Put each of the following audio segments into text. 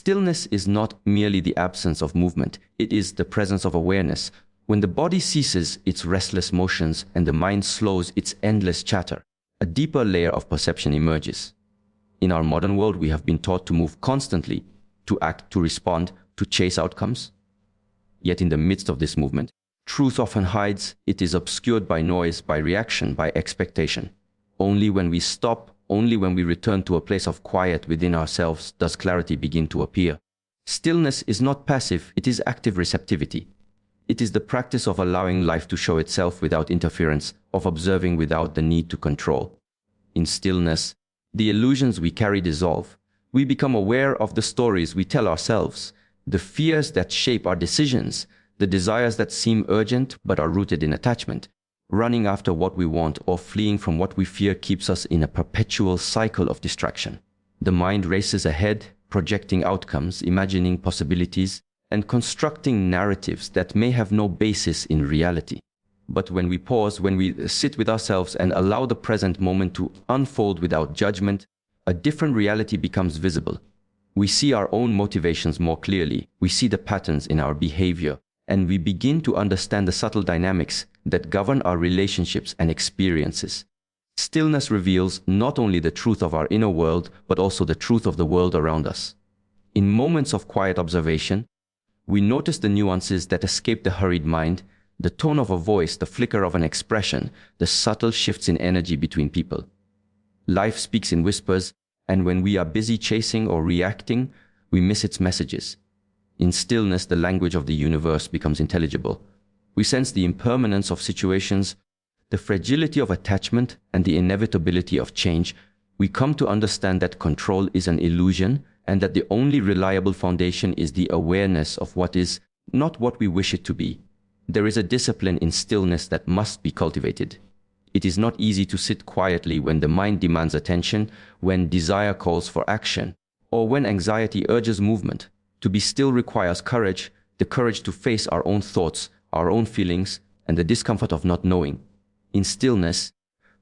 Stillness is not merely the absence of movement, it is the presence of awareness. When the body ceases its restless motions and the mind slows its endless chatter, a deeper layer of perception emerges. In our modern world, we have been taught to move constantly, to act, to respond, to chase outcomes. Yet in the midst of this movement, truth often hides. It is obscured by noise, by reaction, by expectation. Only when we stop, only when we return to a place of quiet within ourselves does clarity begin to appear. Stillness is not passive, it is active receptivity. It is the practice of allowing life to show itself without interference, of observing without the need to control. In stillness, the illusions we carry dissolve. We become aware of the stories we tell ourselves, the fears that shape our decisions, the desires that seem urgent but are rooted in attachment. Running after what we want or fleeing from what we fear keeps us in a perpetual cycle of distraction. The mind races ahead, projecting outcomes, imagining possibilities, and constructing narratives that may have no basis in reality. But when we pause, when we sit with ourselves and allow the present moment to unfold without judgment, a different reality becomes visible. We see our own motivations more clearly, we see the patterns in our behavior, and we begin to understand the subtle dynamics that govern our relationships and experiences. Stillness reveals not only the truth of our inner world, but also the truth of the world around us. In moments of quiet observation, we notice the nuances that escape the hurried mind, the tone of a voice, the flicker of an expression, the subtle shifts in energy between people. Life speaks in whispers, and when we are busy chasing or reacting, we miss its messages. In stillness, the language of the universe becomes intelligible. We sense the impermanence of situations, the fragility of attachment, and the inevitability of change. We come to understand that control is an illusion and that the only reliable foundation is the awareness of what is, not what we wish it to be. There is a discipline in stillness that must be cultivated. It is not easy to sit quietly when the mind demands attention, when desire calls for action, or when anxiety urges movement. To be still requires courage, the courage to face our own thoughts, our own feelings, and the discomfort of not knowing. In stillness,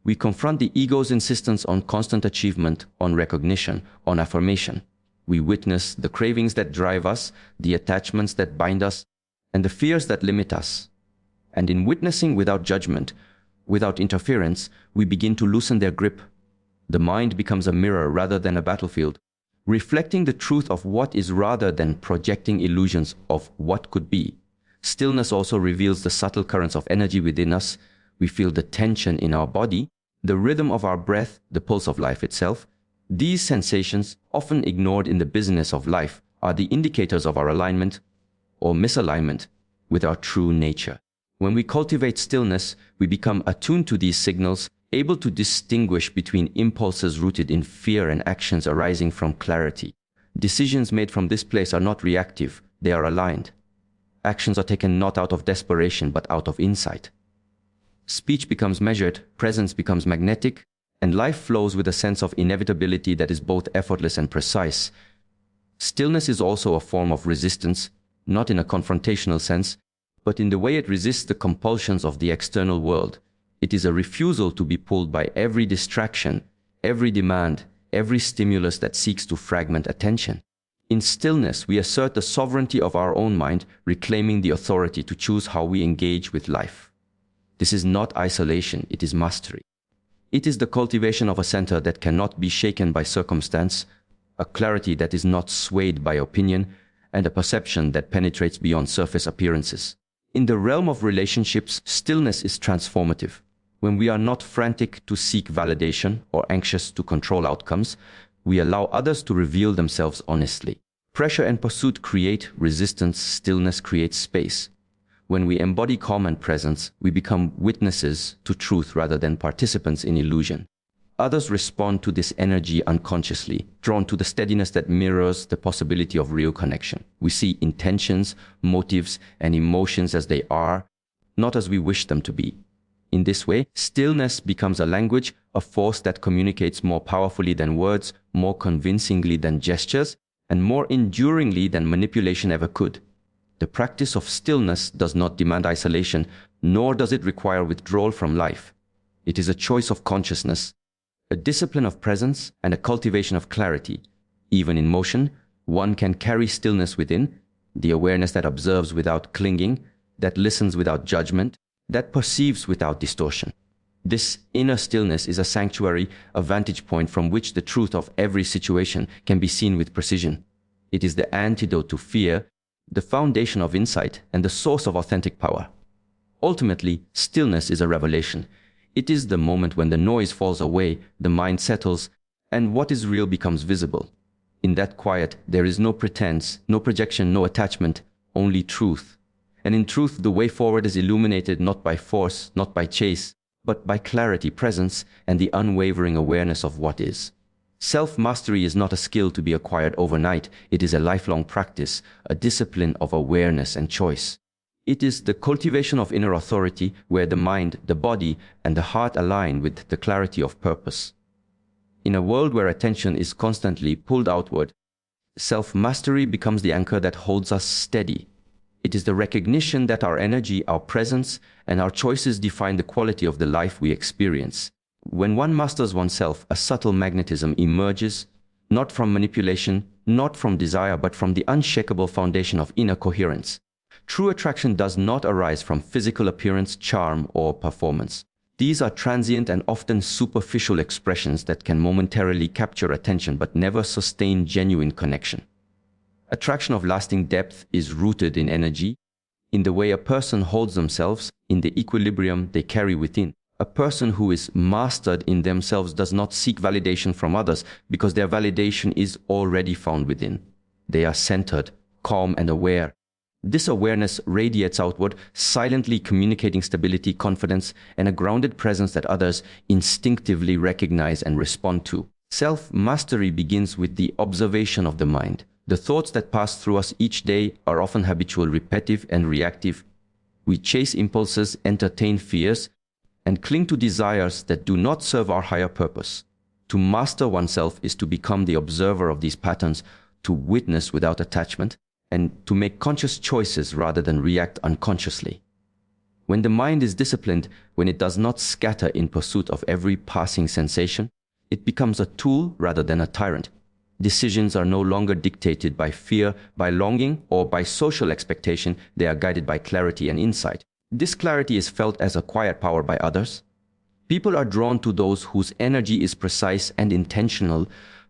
we confront the ego's insistence on constant achievement, on recognition, on affirmation. We witness the cravings that drive us, the attachments that bind us, and the fears that limit us. And in witnessing without judgment, without interference, we begin to loosen their grip. The mind becomes a mirror rather than a battlefield, reflecting the truth of what is rather than projecting illusions of what could be. Stillness also reveals the subtle currents of energy within us. We feel the tension in our body, the rhythm of our breath, the pulse of life itself. These sensations, often ignored in the busyness of life, are the indicators of our alignment or misalignment with our true nature. When we cultivate stillness, we become attuned to these signals, able to distinguish between impulses rooted in fear and actions arising from clarity. Decisions made from this place are not reactive, they are aligned. Actions are taken not out of desperation, but out of insight. Speech becomes measured, presence becomes magnetic, and life flows with a sense of inevitability that is both effortless and precise. Stillness is also a form of resistance, not in a confrontational sense, but in the way it resists the compulsions of the external world. It is a refusal to be pulled by every distraction, every demand, every stimulus that seeks to fragment attention. In stillness, we assert the sovereignty of our own mind, reclaiming the authority to choose how we engage with life. This is not isolation, it is mastery. It is the cultivation of a center that cannot be shaken by circumstance, a clarity that is not swayed by opinion, and a perception that penetrates beyond surface appearances. In the realm of relationships, stillness is transformative. When we are not frantic to seek validation or anxious to control outcomes, we allow others to reveal themselves honestly. Pressure and pursuit create resistance, stillness creates space. When we embody calm and presence, we become witnesses to truth rather than participants in illusion. Others respond to this energy unconsciously, drawn to the steadiness that mirrors the possibility of real connection. We see intentions, motives, and emotions as they are, not as we wish them to be. In this way, stillness becomes a language, a force that communicates more powerfully than words, more convincingly than gestures, and more enduringly than manipulation ever could. The practice of stillness does not demand isolation, nor does it require withdrawal from life. It is a choice of consciousness, a discipline of presence, and a cultivation of clarity. Even in motion, One can carry stillness within, the awareness that observes without clinging, that listens without judgment, that perceives without distortion. This inner stillness is a sanctuary, a vantage point from which the truth of every situation can be seen with precision. It is the antidote to fear, the foundation of insight, and the source of authentic power. Ultimately, stillness is a revelation. It is the moment when the noise falls away, the mind settles, and what is real becomes visible. In that quiet, there is no pretense, no projection, no attachment, only truth. And in truth, the way forward is illuminated not by force, not by chase, but by clarity, presence, and the unwavering awareness of what is. Self-mastery is not a skill to be acquired overnight. It is a lifelong practice, a discipline of awareness and choice. It is the cultivation of inner authority where the mind, the body, and the heart align with the clarity of purpose. In a world where attention is constantly pulled outward, self-mastery becomes the anchor that holds us steady. It is the recognition that our energy, our presence, and our choices define the quality of the life we experience. When one masters oneself, a subtle magnetism emerges, not from manipulation, not from desire, but from the unshakable foundation of inner coherence. True attraction does not arise from physical appearance, charm, or performance. These are transient and often superficial expressions that can momentarily capture attention but never sustain genuine connection. Attraction of lasting depth is rooted in energy, in the way a person holds themselves, in the equilibrium they carry within. A person who is mastered in themselves does not seek validation from others because their validation is already found within. They are centered, calm, and aware. This awareness radiates outward, silently communicating stability, confidence, and a grounded presence that others instinctively recognize and respond to. Self-mastery begins with the observation of the mind. The thoughts that pass through us each day are often habitual, repetitive, and reactive. We chase impulses, entertain fears, and cling to desires that do not serve our higher purpose. To master oneself is to become the observer of these patterns, to witness without attachment, and to make conscious choices rather than react unconsciously. When the mind is disciplined, when it does not scatter in pursuit of every passing sensation, it becomes a tool rather than a tyrant. Decisions are no longer dictated by fear, by longing, or by social expectation. They are guided by clarity and insight. This clarity is felt as a quiet power by others. People are drawn to those whose energy is precise and intentional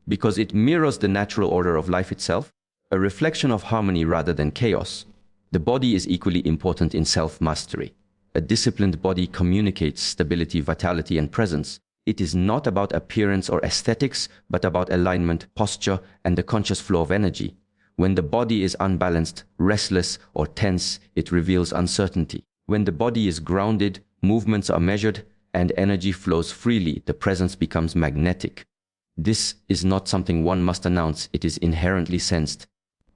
because it mirrors the natural order of life itself, a reflection of harmony rather than chaos. The body is equally important in self-mastery. A disciplined body communicates stability, vitality, and presence. It is not about appearance or aesthetics, but about alignment, posture, and the conscious flow of energy. When the body is unbalanced, restless, or tense, it reveals uncertainty. When the body is grounded, movements are measured, and energy flows freely, the presence becomes magnetic. This is not something one must announce, it is inherently sensed.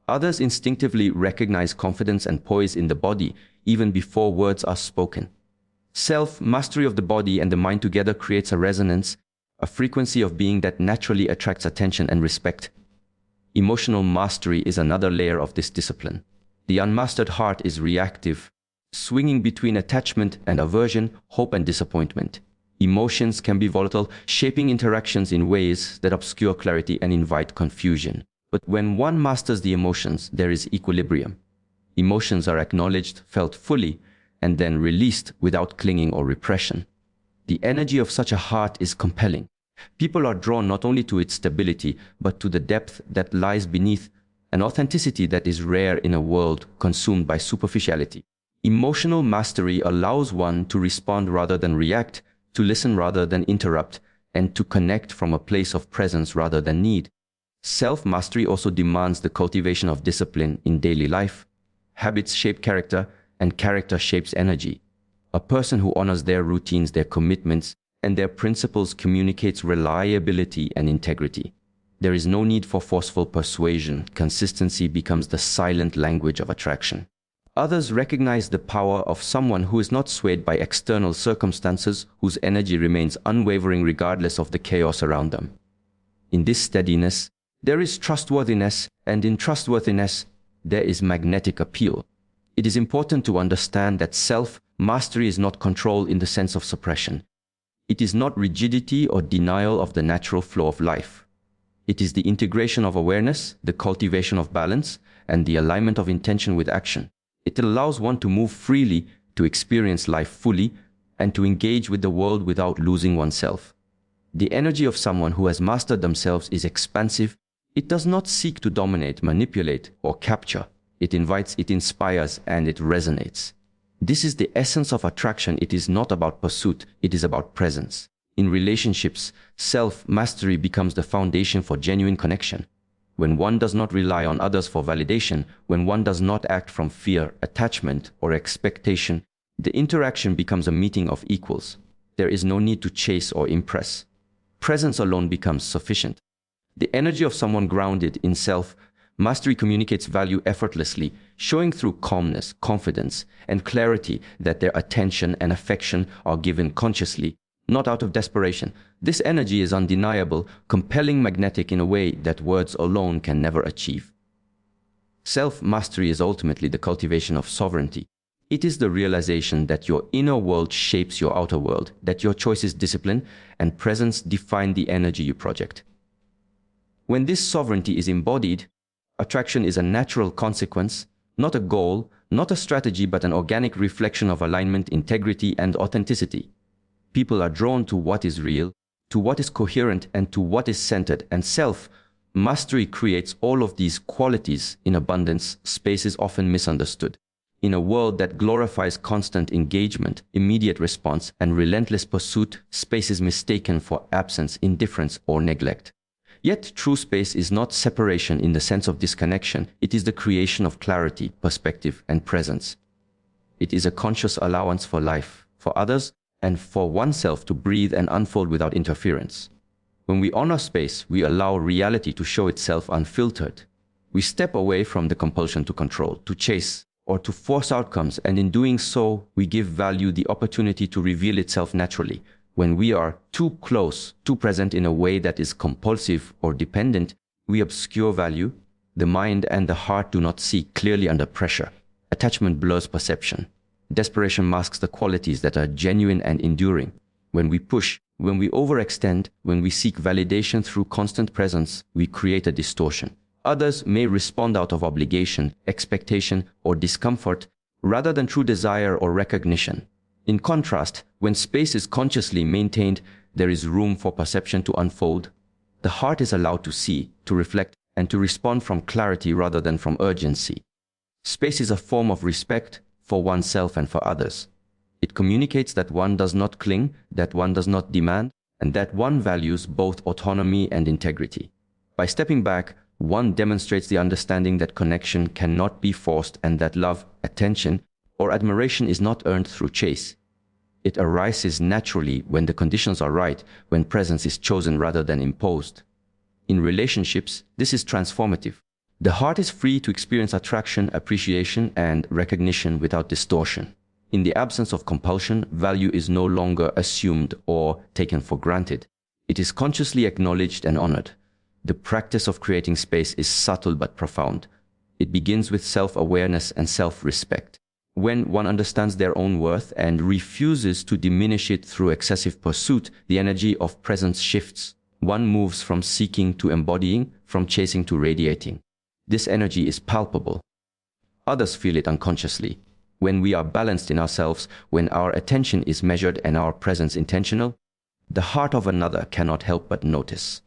Others instinctively recognize confidence and poise in the body, even before words are spoken. Self-mastery of the body and the mind together creates a resonance, a frequency of being that naturally attracts attention and respect. Emotional mastery is another layer of this discipline. The unmastered heart is reactive, swinging between attachment and aversion, hope and disappointment. Emotions can be volatile, shaping interactions in ways that obscure clarity and invite confusion. But when one masters the emotions, there is equilibrium. Emotions are acknowledged, felt fully, and then released without clinging or repression. The energy of such a heart is compelling. People are drawn not only to its stability, but to the depth that lies beneath, an authenticity that is rare in a world consumed by superficiality. Emotional mastery allows one to respond rather than react, to listen rather than interrupt, and to connect from a place of presence rather than need. Self-mastery also demands the cultivation of discipline in daily life. Habits shape character, and character shapes energy. A person who honors their routines, their commitments, and their principles communicates reliability and integrity. There is no need for forceful persuasion. Consistency becomes the silent language of attraction. Others recognize the power of someone who is not swayed by external circumstances, whose energy remains unwavering regardless of the chaos around them. In this steadiness, there is trustworthiness, and in trustworthiness, there is magnetic appeal. It is important to understand that self-mastery is not control in the sense of suppression. It is not rigidity or denial of the natural flow of life. It is the integration of awareness, the cultivation of balance, and the alignment of intention with action. It allows one to move freely, to experience life fully, and to engage with the world without losing oneself. The energy of someone who has mastered themselves is expansive. It does not seek to dominate, manipulate, or capture. It invites, it inspires, and it resonates. This is the essence of attraction. It is not about pursuit, it is about presence. In relationships, self-mastery becomes the foundation for genuine connection. When one does not rely on others for validation, when one does not act from fear, attachment, or expectation, the interaction becomes a meeting of equals. There is no need to chase or impress. Presence alone becomes sufficient. The energy of someone grounded in self-mastery communicates value effortlessly, showing through calmness, confidence, and clarity that their attention and affection are given consciously, not out of desperation. This energy is undeniable, compelling, magnetic in a way that words alone can never achieve. Self-mastery is ultimately the cultivation of sovereignty. It is the realization that your inner world shapes your outer world, that your choices, discipline, and presence define the energy you project. When this sovereignty is embodied, attraction is a natural consequence, not a goal, not a strategy, but an organic reflection of alignment, integrity, and authenticity. People are drawn to what is real, to what is coherent, and to what is centered, and self-mastery creates all of these qualities in abundance. Space is often misunderstood. In a world that glorifies constant engagement, immediate response, and relentless pursuit, space is mistaken for absence, indifference, or neglect. Yet true space is not separation in the sense of disconnection. It is the creation of clarity, perspective, and presence. It is a conscious allowance for life, for others, and for oneself to breathe and unfold without interference. When we honor space, we allow reality to show itself unfiltered. We step away from the compulsion to control, to chase, or to force outcomes, and in doing so, we give value the opportunity to reveal itself naturally. When we are too close, too present in a way that is compulsive or dependent, we obscure value. The mind and the heart do not see clearly under pressure. Attachment blurs perception. Desperation masks the qualities that are genuine and enduring. When we push, when we overextend, when we seek validation through constant presence, we create a distortion. Others may respond out of obligation, expectation, or discomfort, rather than true desire or recognition. In contrast, when space is consciously maintained, there is room for perception to unfold. The heart is allowed to see, to reflect, and to respond from clarity rather than from urgency. Space is a form of respect for oneself and for others. It communicates that one does not cling, that one does not demand, and that one values both autonomy and integrity. By stepping back, one demonstrates the understanding that connection cannot be forced and that love, attention, or admiration is not earned through chase. It arises naturally when the conditions are right, when presence is chosen rather than imposed. In relationships, this is transformative. The heart is free to experience attraction, appreciation, and recognition without distortion. In the absence of compulsion, value is no longer assumed or taken for granted. It is consciously acknowledged and honored. The practice of creating space is subtle but profound. It begins with self-awareness and self-respect. When one understands their own worth and refuses to diminish it through excessive pursuit, the energy of presence shifts. One moves from seeking to embodying, from chasing to radiating. This energy is palpable. Others feel it unconsciously. When we are balanced in ourselves, when our attention is measured and our presence intentional, the heart of another cannot help but notice.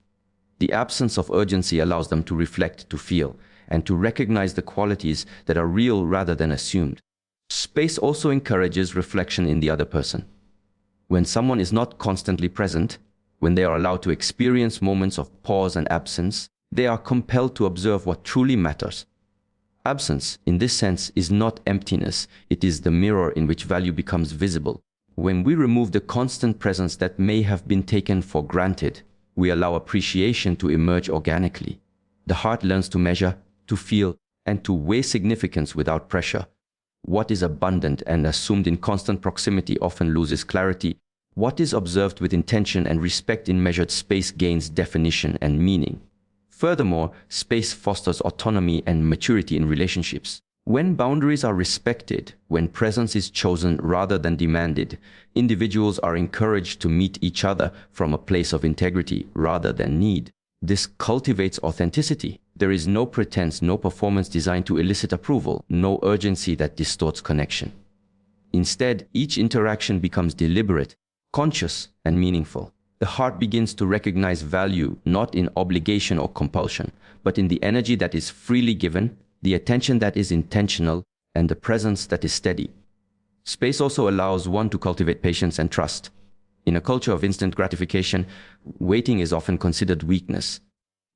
The absence of urgency allows them to reflect, to feel, and to recognize the qualities that are real rather than assumed. Space also encourages reflection in the other person. When someone is not constantly present, when they are allowed to experience moments of pause and absence, they are compelled to observe what truly matters. Absence, in this sense, is not emptiness. It is the mirror in which value becomes visible. When we remove the constant presence that may have been taken for granted, we allow appreciation to emerge organically. The heart learns to measure, to feel, and to weigh significance without pressure. What is abundant and assumed in constant proximity often loses clarity. What is observed with intention and respect in measured space gains definition and meaning. Furthermore, space fosters autonomy and maturity in relationships. When boundaries are respected, when presence is chosen rather than demanded, individuals are encouraged to meet each other from a place of integrity rather than need. This cultivates authenticity. There is no pretense, no performance designed to elicit approval, no urgency that distorts connection. Instead, each interaction becomes deliberate, conscious, and meaningful. The heart begins to recognize value not in obligation or compulsion, but in the energy that is freely given, the attention that is intentional, and the presence that is steady. Space also allows one to cultivate patience and trust. In a culture of instant gratification, waiting is often considered weakness.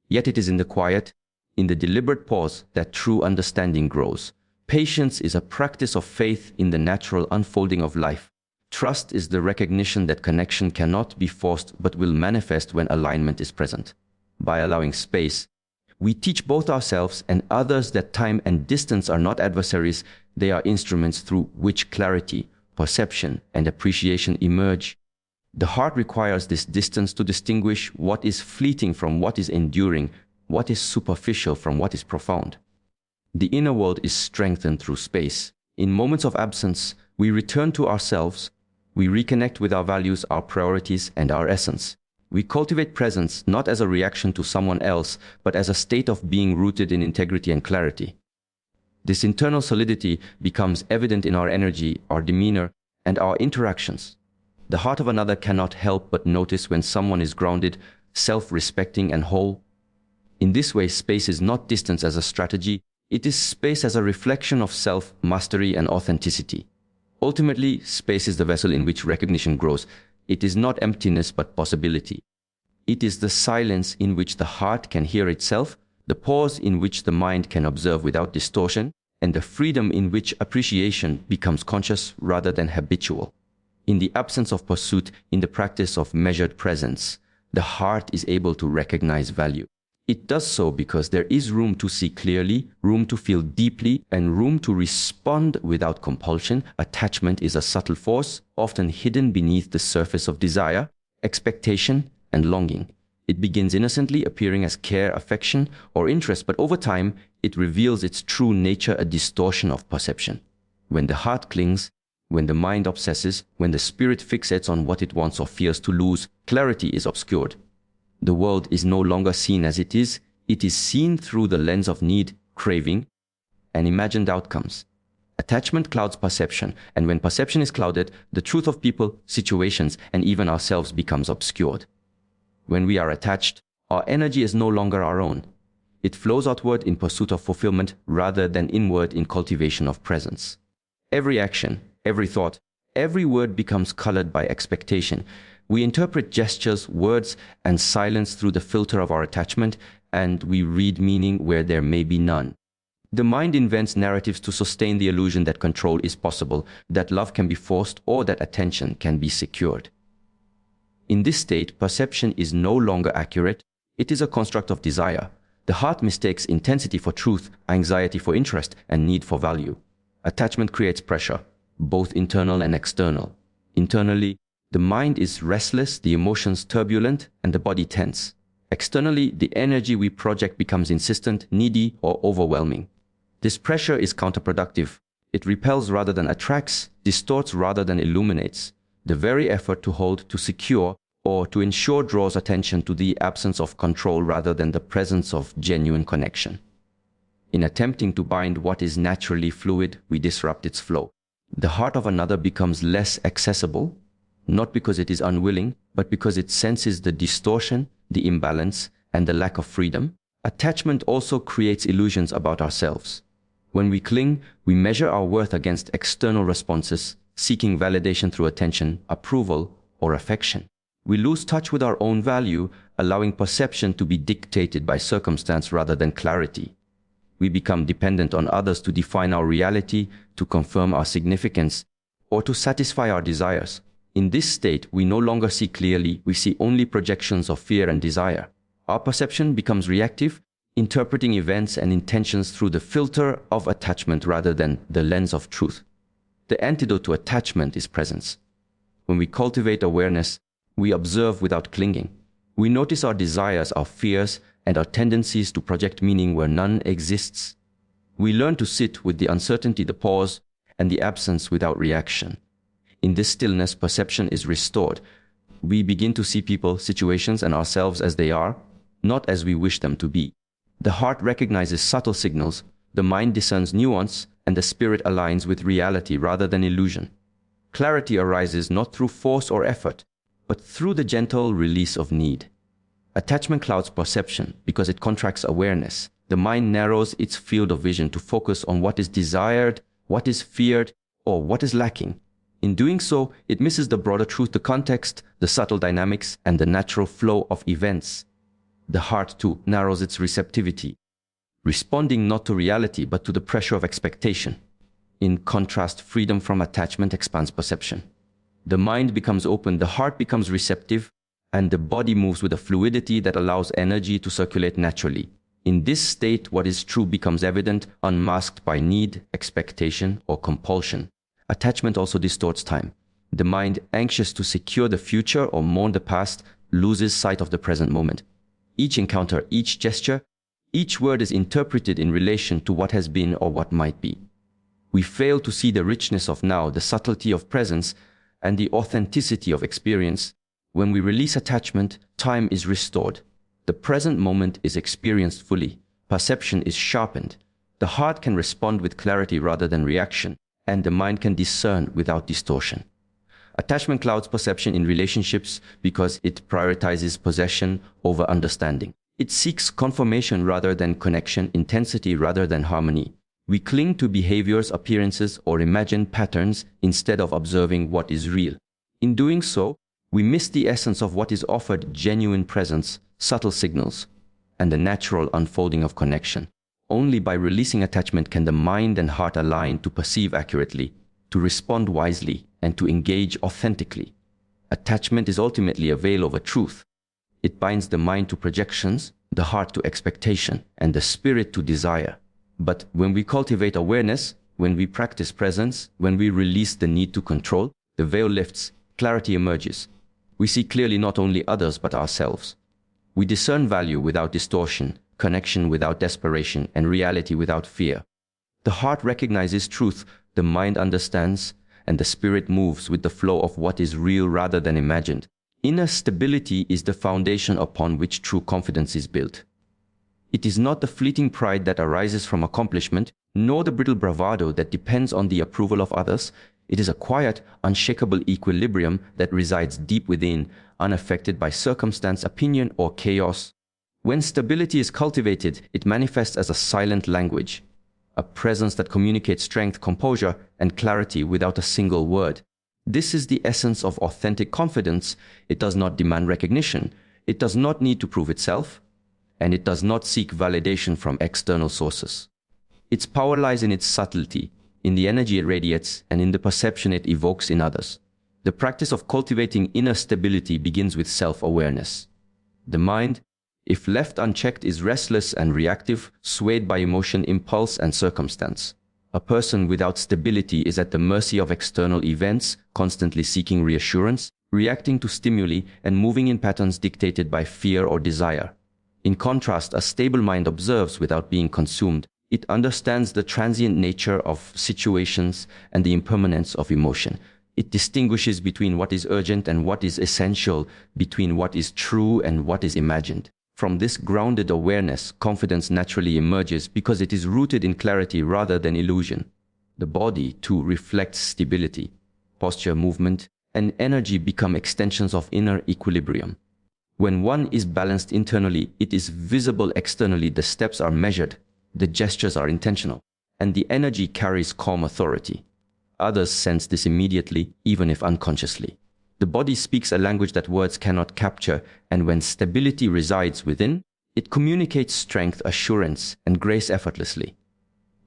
Yet it is in the quiet, in the deliberate pause, that true understanding grows. Patience is a practice of faith in the natural unfolding of life. Trust is the recognition that connection cannot be forced but will manifest when alignment is present. By allowing space, we teach both ourselves and others that time and distance are not adversaries, they are instruments through which clarity, perception, and appreciation emerge. The heart requires this distance to distinguish what is fleeting from what is enduring, what is superficial from what is profound. The inner world is strengthened through space. In moments of absence, we return to ourselves. We reconnect with our values, our priorities, and our essence. We cultivate presence not as a reaction to someone else, but as a state of being rooted in integrity and clarity. This internal solidity becomes evident in our energy, our demeanor, and our interactions. The heart of another cannot help but notice when someone is grounded, self-respecting, and whole. In this way, space is not distance as a strategy, it is space as a reflection of self, mastery, and authenticity. Ultimately, space is the vessel in which recognition grows. It is not emptiness but possibility. It is the silence in which the heart can hear itself, the pause in which the mind can observe without distortion, and the freedom in which appreciation becomes conscious rather than habitual. In the absence of pursuit, in the practice of measured presence, the heart is able to recognize value. It does so because there is room to see clearly, room to feel deeply, and room to respond without compulsion. Attachment is a subtle force, often hidden beneath the surface of desire, expectation, and longing. It begins innocently, appearing as care, affection, or interest, but over time, it reveals its true nature, a distortion of perception. When the heart clings, when the mind obsesses, when the spirit fixates on what it wants or fears to lose, clarity is obscured. The world is no longer seen as it is seen through the lens of need, craving, and imagined outcomes. Attachment clouds perception, and when perception is clouded, the truth of people, situations, and even ourselves becomes obscured. When we are attached, our energy is no longer our own. It flows outward in pursuit of fulfillment rather than inward in cultivation of presence. Every action, every thought, every word becomes colored by expectation. We interpret gestures, words, and silence through the filter of our attachment, and we read meaning where there may be none. The mind invents narratives to sustain the illusion that control is possible, that love can be forced, or that attention can be secured. In this state, perception is no longer accurate. It is a construct of desire. The heart mistakes intensity for truth, anxiety for interest, and need for value. Attachment creates pressure, both internal and external. Internally, the mind is restless, the emotions turbulent, and the body tense. Externally, the energy we project becomes insistent, needy, or overwhelming. This pressure is counterproductive. It repels rather than attracts, distorts rather than illuminates. The very effort to hold, to secure, or to ensure draws attention to the absence of control rather than the presence of genuine connection. In attempting to bind what is naturally fluid, we disrupt its flow. The heart of another becomes less accessible, not because it is unwilling, but because it senses the distortion, the imbalance, and the lack of freedom. Attachment also creates illusions about ourselves. When we cling, we measure our worth against external responses, seeking validation through attention, approval, or affection. We lose touch with our own value, allowing perception to be dictated by circumstance rather than clarity. We become dependent on others to define our reality, to confirm our significance, or to satisfy our desires. In this state, we no longer see clearly, we see only projections of fear and desire. Our perception becomes reactive, interpreting events and intentions through the filter of attachment rather than the lens of truth. The antidote to attachment is presence. When we cultivate awareness, we observe without clinging. We notice our desires, our fears, and our tendencies to project meaning where none exists. We learn to sit with the uncertainty, the pause, and the absence without reaction. In this stillness, perception is restored. We begin to see people, situations, and ourselves as they are, not as we wish them to be. The heart recognizes subtle signals, the mind discerns nuance, and the spirit aligns with reality rather than illusion. Clarity arises not through force or effort, but through the gentle release of need. Attachment clouds perception because it contracts awareness. The mind narrows its field of vision to focus on what is desired, what is feared, or what is lacking. In doing so, it misses the broader truth, the context, the subtle dynamics, and the natural flow of events. The heart, too, narrows its receptivity, responding not to reality but to the pressure of expectation. In contrast, freedom from attachment expands perception. The mind becomes open, the heart becomes receptive, and the body moves with a fluidity that allows energy to circulate naturally. In this state, what is true becomes evident, unmasked by need, expectation, or compulsion. Attachment also distorts time. The mind, anxious to secure the future or mourn the past, loses sight of the present moment. Each encounter, each gesture, each word is interpreted in relation to what has been or what might be. We fail to see the richness of now, the subtlety of presence, and the authenticity of experience. When we release attachment, time is restored. The present moment is experienced fully. Perception is sharpened. The heart can respond with clarity rather than reaction, and the mind can discern without distortion. Attachment clouds perception in relationships because it prioritizes possession over understanding. It seeks confirmation rather than connection, intensity rather than harmony. We cling to behaviors, appearances, or imagined patterns instead of observing what is real. In doing so, we miss the essence of what is offered: genuine presence, subtle signals, and the natural unfolding of connection. Only by releasing attachment can the mind and heart align to perceive accurately, to respond wisely, and to engage authentically. Attachment is ultimately a veil over truth. It binds the mind to projections, the heart to expectation, and the spirit to desire. But when we cultivate awareness, when we practice presence, when we release the need to control, the veil lifts, clarity emerges. We see clearly not only others but ourselves. We discern value without distortion, connection without desperation, and reality without fear. The heart recognizes truth, the mind understands, and the spirit moves with the flow of what is real rather than imagined. Inner stability is the foundation upon which true confidence is built. It is not the fleeting pride that arises from accomplishment, nor the brittle bravado that depends on the approval of others. It is a quiet, unshakable equilibrium that resides deep within, unaffected by circumstance, opinion, or chaos. When stability is cultivated, it manifests as a silent language, a presence that communicates strength, composure, and clarity without a single word. This is the essence of authentic confidence. It does not demand recognition. It does not need to prove itself, and it does not seek validation from external sources. Its power lies in its subtlety, in the energy it radiates, and in the perception it evokes in others. The practice of cultivating inner stability begins with self-awareness. The mind, if left unchecked, is restless and reactive, swayed by emotion, impulse, and circumstance. A person without stability is at the mercy of external events, constantly seeking reassurance, reacting to stimuli, and moving in patterns dictated by fear or desire. In contrast, a stable mind observes without being consumed. It understands the transient nature of situations and the impermanence of emotion. It distinguishes between what is urgent and what is essential, between what is true and what is imagined. From this grounded awareness, confidence naturally emerges because it is rooted in clarity rather than illusion. The body, too, reflects stability. Posture, movement, and energy become extensions of inner equilibrium. When one is balanced internally, it is visible externally. The steps are measured, the gestures are intentional, and the energy carries calm authority. Others sense this immediately, even if unconsciously. The body speaks a language that words cannot capture, and when stability resides within, it communicates strength, assurance, and grace effortlessly.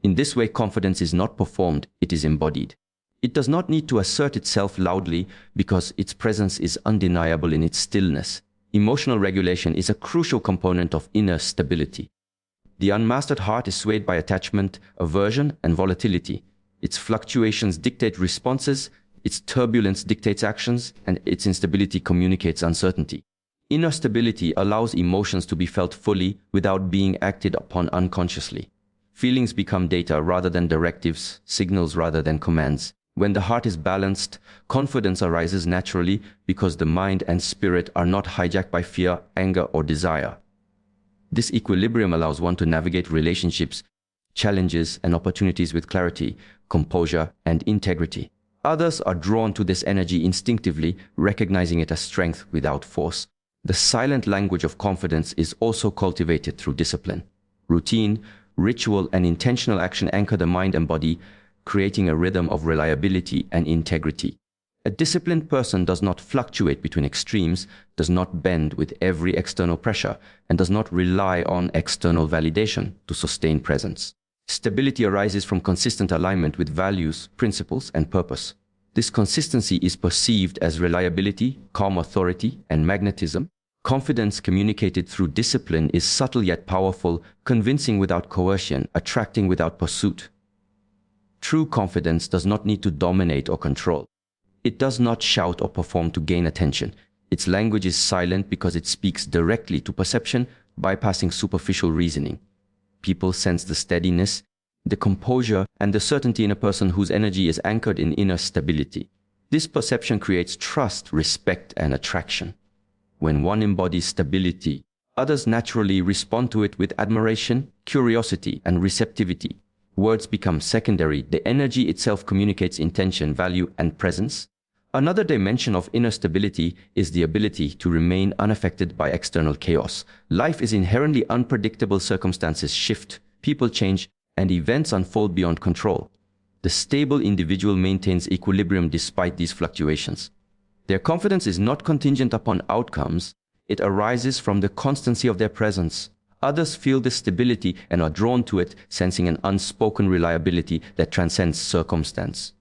In this way, confidence is not performed, it is embodied. It does not need to assert itself loudly because its presence is undeniable in its stillness. Emotional regulation is a crucial component of inner stability. The unmastered heart is swayed by attachment, aversion, and volatility. Its fluctuations dictate responses, its turbulence dictates actions, and its instability communicates uncertainty. Inner stability allows emotions to be felt fully without being acted upon unconsciously. Feelings become data rather than directives, signals rather than commands. When the heart is balanced, confidence arises naturally because the mind and spirit are not hijacked by fear, anger, or desire. This equilibrium allows one to navigate relationships, challenges, and opportunities with clarity, composure, and integrity. Others are drawn to this energy instinctively, recognizing it as strength without force. The silent language of confidence is also cultivated through discipline. Routine, ritual, and intentional action anchor the mind and body, creating a rhythm of reliability and integrity. A disciplined person does not fluctuate between extremes, does not bend with every external pressure, and does not rely on external validation to sustain presence. Stability arises from consistent alignment with values, principles, and purpose. This consistency is perceived as reliability, calm authority, and magnetism. Confidence communicated through discipline is subtle yet powerful, convincing without coercion, attracting without pursuit. True confidence does not need to dominate or control. It does not shout or perform to gain attention. Its language is silent because it speaks directly to perception, bypassing superficial reasoning. People sense the steadiness, the composure, and the certainty in a person whose energy is anchored in inner stability. This perception creates trust, respect, and attraction. When one embodies stability, others naturally respond to it with admiration, curiosity, and receptivity. Words become secondary. The energy itself communicates intention, value, and presence. Another dimension of inner stability is the ability to remain unaffected by external chaos. Life is inherently unpredictable. Circumstances shift, people change, and events unfold beyond control. The stable individual maintains equilibrium despite these fluctuations. Their confidence is not contingent upon outcomes. It arises from the constancy of their presence. Others feel this stability and are drawn to it, sensing an unspoken reliability that transcends circumstance.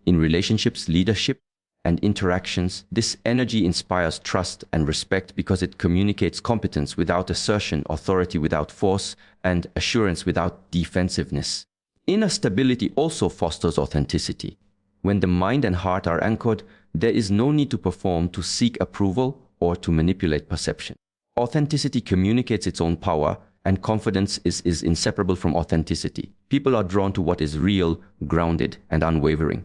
In relationships, leadership, and interactions, this energy inspires trust and respect because it communicates competence without assertion, authority without force, and assurance without defensiveness. Inner stability also fosters authenticity. When the mind and heart are anchored, there is no need to perform, to seek approval, or to manipulate perception. Authenticity communicates its own power, and confidence is inseparable from authenticity. People are drawn to what is real, grounded, and unwavering.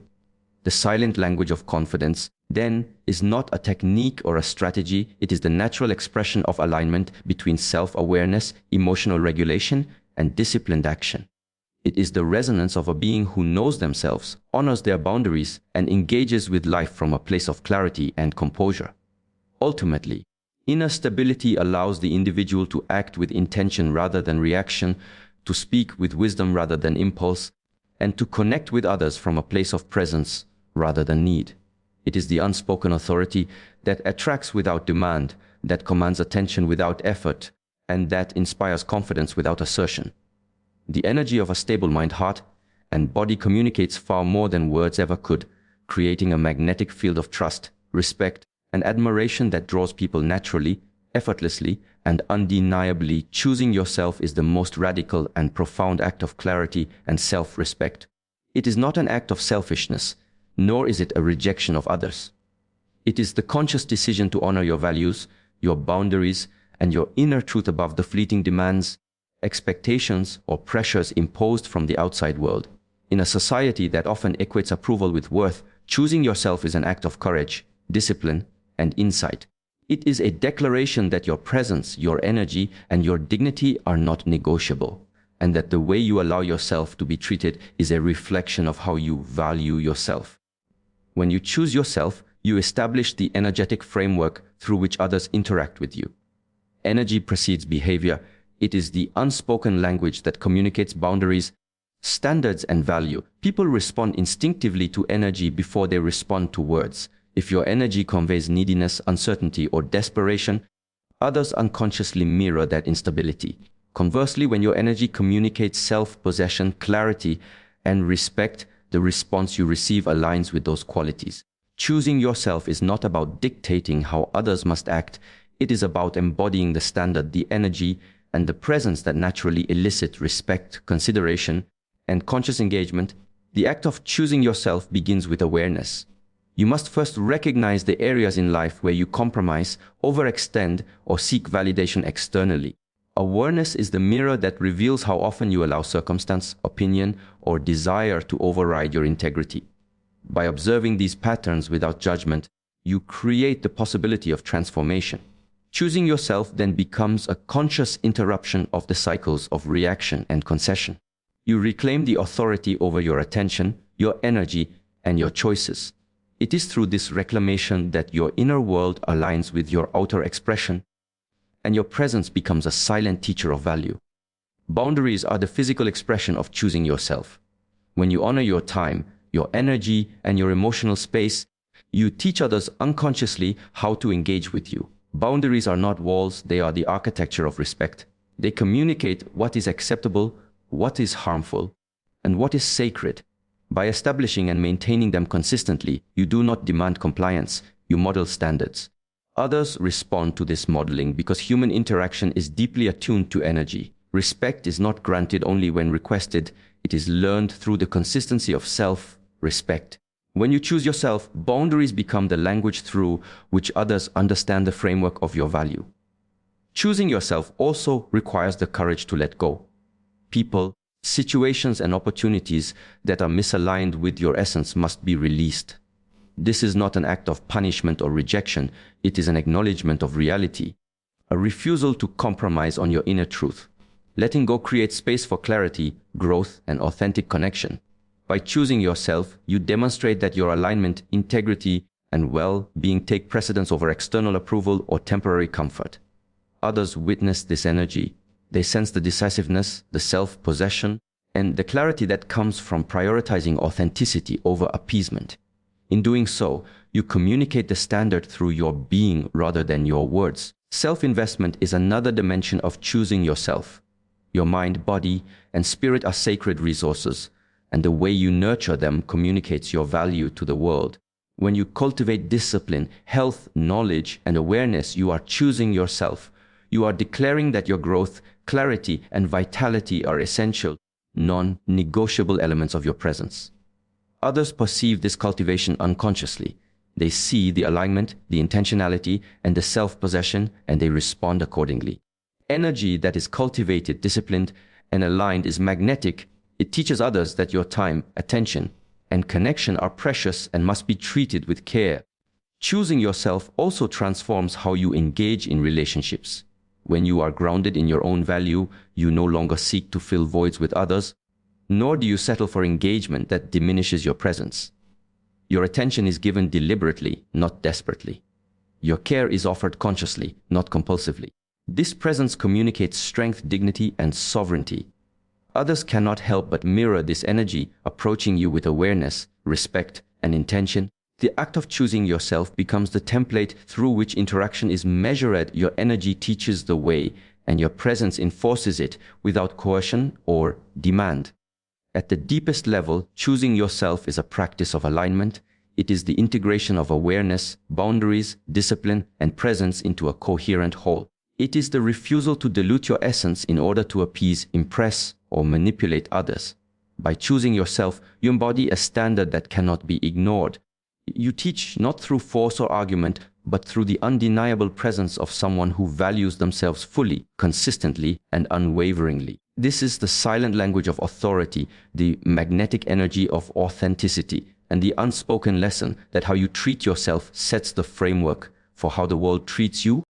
The silent language of confidence, then, is not a technique or a strategy. It is the natural expression of alignment between self-awareness, emotional regulation, and disciplined action. It is the resonance of a being who knows themselves, honors their boundaries, and engages with life from a place of clarity and composure. Ultimately, inner stability allows the individual to act with intention rather than reaction, to speak with wisdom rather than impulse, and to connect with others from a place of presence rather than need. It is the unspoken authority that attracts without demand, that commands attention without effort, and that inspires confidence without assertion. The energy of a stable mind, heart, and body communicates far more than words ever could, creating a magnetic field of trust, respect, and admiration that draws people naturally, effortlessly, and undeniably. Choosing yourself is the most radical and profound act of clarity and self-respect. It is not an act of selfishness, nor is it a rejection of others. It is the conscious decision to honor your values, your boundaries, and your inner truth above the fleeting demands, expectations, or pressures imposed from the outside world. In a society that often equates approval with worth, choosing yourself is an act of courage, discipline, and insight. It is a declaration that your presence, your energy, and your dignity are not negotiable, and that the way you allow yourself to be treated is a reflection of how you value yourself. When you choose yourself, you establish the energetic framework through which others interact with you. Energy precedes behavior. It is the unspoken language that communicates boundaries, standards, and value. People respond instinctively to energy before they respond to words. If your energy conveys neediness, uncertainty, or desperation, others unconsciously mirror that instability. Conversely, when your energy communicates self-possession, clarity, and respect, the response you receive aligns with those qualities. Choosing yourself is not about dictating how others must act. It is about embodying the standard, the energy, and the presence that naturally elicit respect, consideration, and conscious engagement. The act of choosing yourself begins with awareness. You must first recognize the areas in life where you compromise, overextend, or seek validation externally. Awareness is the mirror that reveals how often you allow circumstance, opinion, or desire to override your integrity. By observing these patterns without judgment, you create the possibility of transformation. Choosing yourself then becomes a conscious interruption of the cycles of reaction and concession. You reclaim the authority over your attention, your energy, and your choices. It is through this reclamation that your inner world aligns with your outer expression, and your presence becomes a silent teacher of value. Boundaries are the physical expression of choosing yourself. When you honor your time, your energy, and your emotional space, you teach others unconsciously how to engage with you. Boundaries are not walls, they are the architecture of respect. They communicate what is acceptable, what is harmful, and what is sacred. By establishing and maintaining them consistently, you do not demand compliance, you model standards. Others respond to this modeling because human interaction is deeply attuned to energy. Respect is not granted only when requested, it is learned through the consistency of self-respect. When you choose yourself, boundaries become the language through which others understand the framework of your value. Choosing yourself also requires the courage to let go. People, situations, and opportunities that are misaligned with your essence must be released. This is not an act of punishment or rejection, it is an acknowledgement of reality, a refusal to compromise on your inner truth. Letting go creates space for clarity, growth, and authentic connection. By choosing yourself, you demonstrate that your alignment, integrity, and well-being take precedence over external approval or temporary comfort. Others witness this energy. They sense the decisiveness, the self-possession, and the clarity that comes from prioritizing authenticity over appeasement. In doing so, you communicate the standard through your being rather than your words. Self-investment is another dimension of choosing yourself. Your mind, body, and spirit are sacred resources, and the way you nurture them communicates your value to the world. When you cultivate discipline, health, knowledge, and awareness, you are choosing yourself. You are declaring that your growth, clarity, and vitality are essential, non-negotiable elements of your presence. Others perceive this cultivation unconsciously. They see the alignment, the intentionality, and the self-possession, and they respond accordingly. Energy that is cultivated, disciplined, and aligned is magnetic. It teaches others that your time, attention, and connection are precious and must be treated with care. Choosing yourself also transforms how you engage in relationships. When you are grounded in your own value, you no longer seek to fill voids with others, nor do you settle for engagement that diminishes your presence. Your attention is given deliberately, not desperately. Your care is offered consciously, not compulsively. This presence communicates strength, dignity, and sovereignty. Others cannot help but mirror this energy, approaching you with awareness, respect, and intention. The act of choosing yourself becomes the template through which interaction is measured. Your energy teaches the way, and your presence enforces it without coercion or demand. At the deepest level, choosing yourself is a practice of alignment. It is the integration of awareness, boundaries, discipline, and presence into a coherent whole. It is the refusal to dilute your essence in order to appease, impress, or manipulate others. By choosing yourself, you embody a standard that cannot be ignored. You teach not through force or argument, but through the undeniable presence of someone who values themselves fully, consistently, and unwaveringly. This is the silent language of authority, the magnetic energy of authenticity, and the unspoken lesson that how you treat yourself sets the framework for how the world treats you